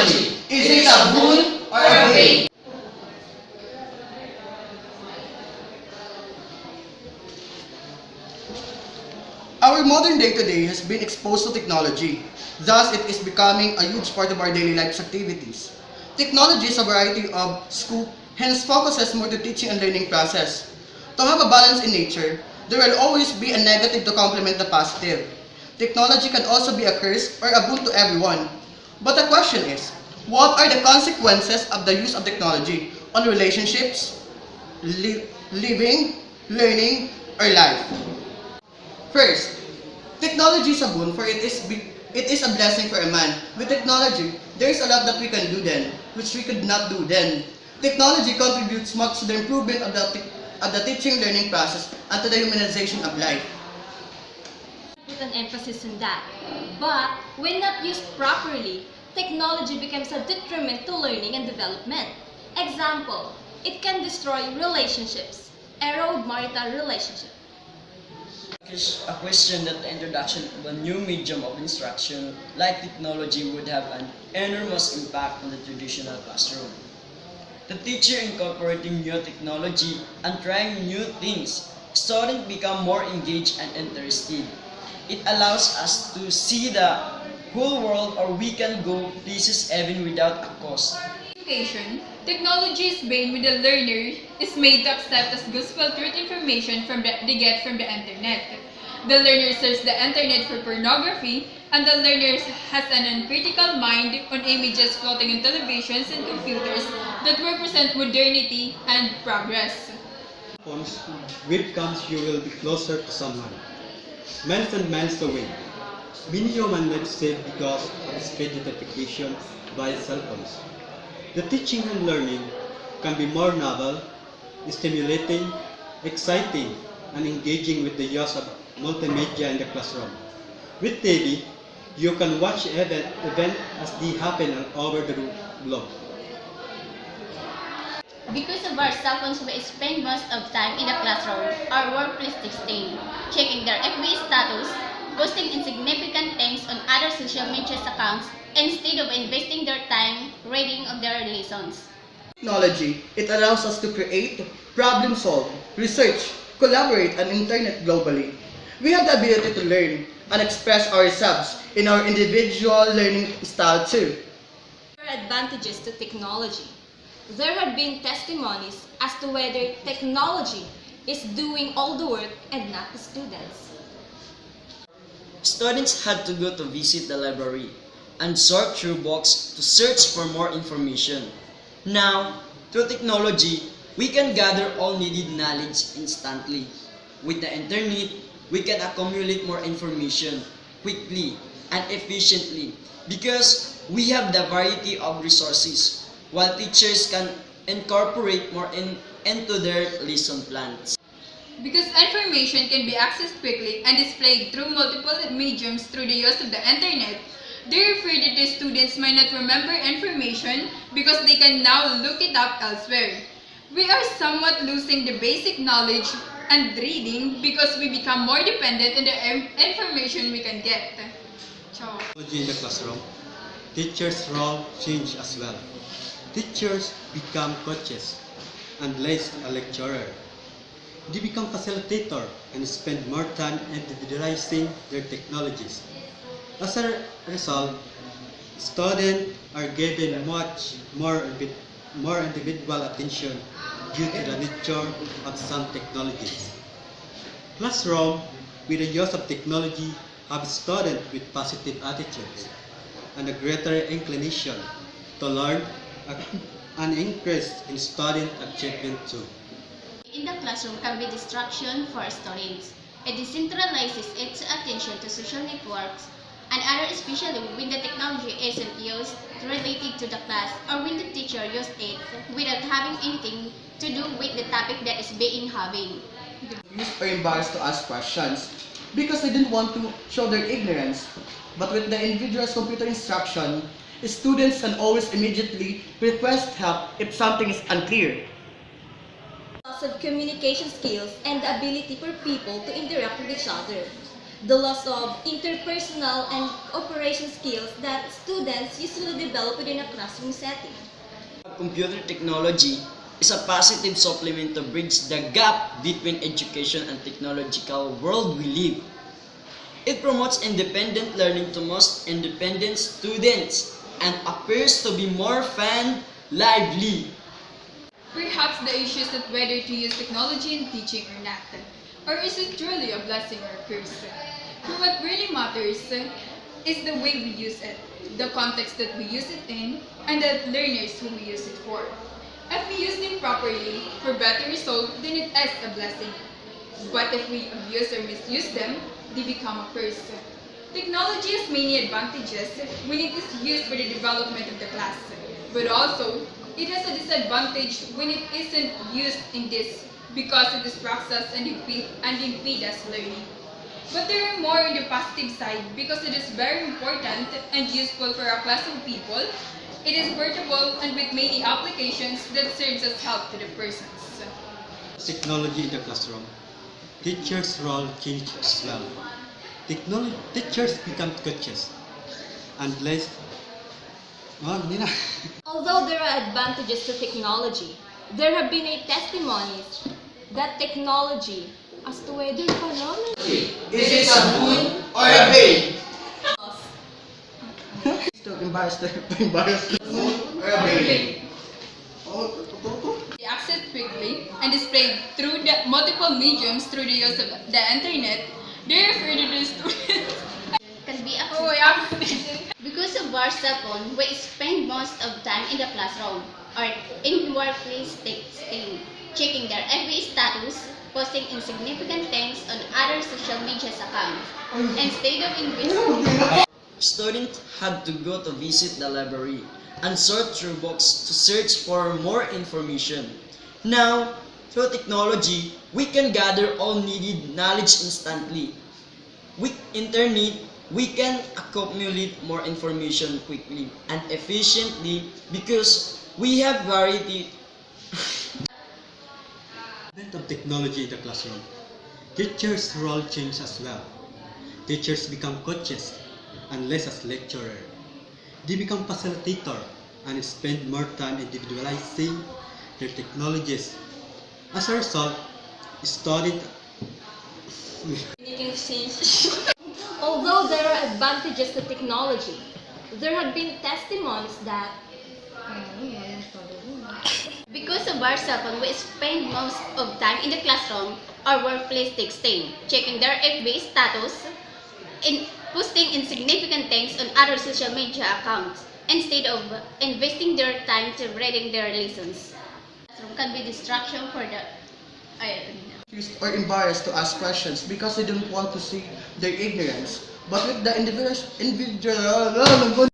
technology? Is it a boon or a bane? Our modern day today has been exposed to technology. Thus, it is becoming a huge part of our daily life's activities. Technology is a variety of scope, hence focuses more to teaching and learning process. To have a balance in nature, there will always be a negative to complement the positive. Technology can also be a curse or a boon to everyone. But the question is, what are the consequences of the use of technology on relationships, living, learning, or life? First, technology is a boon for it is a blessing for a man. With technology, there is a lot that we can do then, which we could not do then. Technology contributes much to the improvement of the teaching learning process and to the humanization of life. Put an emphasis on that. But when not used properly, technology becomes a detriment to learning and development. Example, it can destroy relationships, erode marital relationship. A question that the introduction of a new medium of instruction like technology would have an enormous impact on the traditional classroom. The teacher incorporating new technology and trying new things, students become more engaged and interested. It allows us to see the whole world, or we can go places even without a cost. Education, technology is Bane with the learner is made to accept as gospel truth information they get from the internet. The learner searches the internet for pornography, and the learner has an uncritical mind on images floating on televisions and computers that represent modernity and progress. With comes you will be closer to someone, miles and miles away. Many human lives saved because of speed notification via cell phones. The teaching and learning can be more novel, stimulating, exciting, and engaging with the use of multimedia in the classroom. With TV, you can watch events as they happen all over the globe. Because of our cell phones, we spend most of time in the classroom or workplace texting, checking their FB status, posting insignificant things on other social media accounts instead of investing their time reading of their lessons. Technology, it allows us to create, problem solve, research, collaborate, and internet globally. We have the ability to learn and express ourselves in our individual learning style too. There are advantages to technology. There have been testimonies as to whether technology is doing all the work and not the students. Students had to go to visit the library and sort through books to search for more information. Now, through technology, we can gather all needed knowledge instantly. With the internet, we can accumulate more information quickly and efficiently because we have the variety of resources, while teachers can incorporate more into their lesson plans. Because information can be accessed quickly and displayed through multiple mediums through the use of the internet, they refer that the students might not remember information because they can now look it up elsewhere. We are somewhat losing the basic knowledge and reading because we become more dependent on the information we can get. Ciao. Technology in the classroom, teachers' role change as well. Teachers become coaches and less a lecturer. They become facilitator and spend more time individualizing their technologies. As a result, students are given much more individual attention due to the nature of some technologies. Classroom with the use of technology have students with positive attitudes and a greater inclination to learn and increase in student achievement too. In the classroom can be distraction for students. It decentralizes its attention to social networks and other, especially when the technology isn't used related to the class or when the teacher used it without having anything to do with the topic that is being having. Confused or embarrassed to ask questions because they didn't want to show their ignorance. But with the individual's computer instruction, students can always immediately request help if something is unclear. Loss of communication skills and the ability for people to interact with each other. the loss of interpersonal and cooperation skills that students usually develop within a classroom setting. Computer technology is a positive supplement to bridge the gap between education and technological world we live. It promotes independent learning to most independent students and appears to be more fun, lively. Perhaps the issue is not whether to use technology in teaching or not, or is it truly a blessing or a curse? For what really matters is the way we use it, the context that we use it in, and the learners who we use it for. If we use them properly for better result, then it is a blessing. But if we abuse or misuse them, they become a curse. Technology has many advantages when it is used for the development of the class, but also it has a disadvantage when it isn't used in this because it distracts us and impedes us learning. But there are more on the positive side because it is very important and useful for a class of people. It is portable and with many applications that serves as help to the persons. Technology in the classroom. Teachers' role changed as well. Teachers become coaches and less. Hindi na. Although there are advantages to technology, there have been testimonies that technology as to whether Is it a boon or a bane? Still embarrassed. Embarrassed. Or a bane? They access quickly and displayed through the multiple mediums through the use of the internet. They refer to the students. Can be Oh, accessed. yeah. Because of our cell phone, we spend most of time in the classroom or in workplace texting, checking their FB status, posting insignificant things on other social media accounts, instead of investing. Students had to go to visit the library and sort through books to search for more information. Now, through technology, we can gather all needed knowledge instantly. With internet, we can accumulate more information quickly and efficiently because we have variety. Advent of technology in the classroom. Teachers' role changed as well. Teachers become coaches and less as lecturer. They become facilitator and spend more time individualizing their technologies. As a result, students Although there are advantages to technology, there have been testimonies that Because of our cell phone, we spend most of time in the classroom or workplace texting, checking their FB status, in posting insignificant things on other social media accounts, instead of investing their time to reading their lessons. Classroom can be distraction for the Confused or embarrassed to ask questions because they don't want to see their ignorance. But with the individual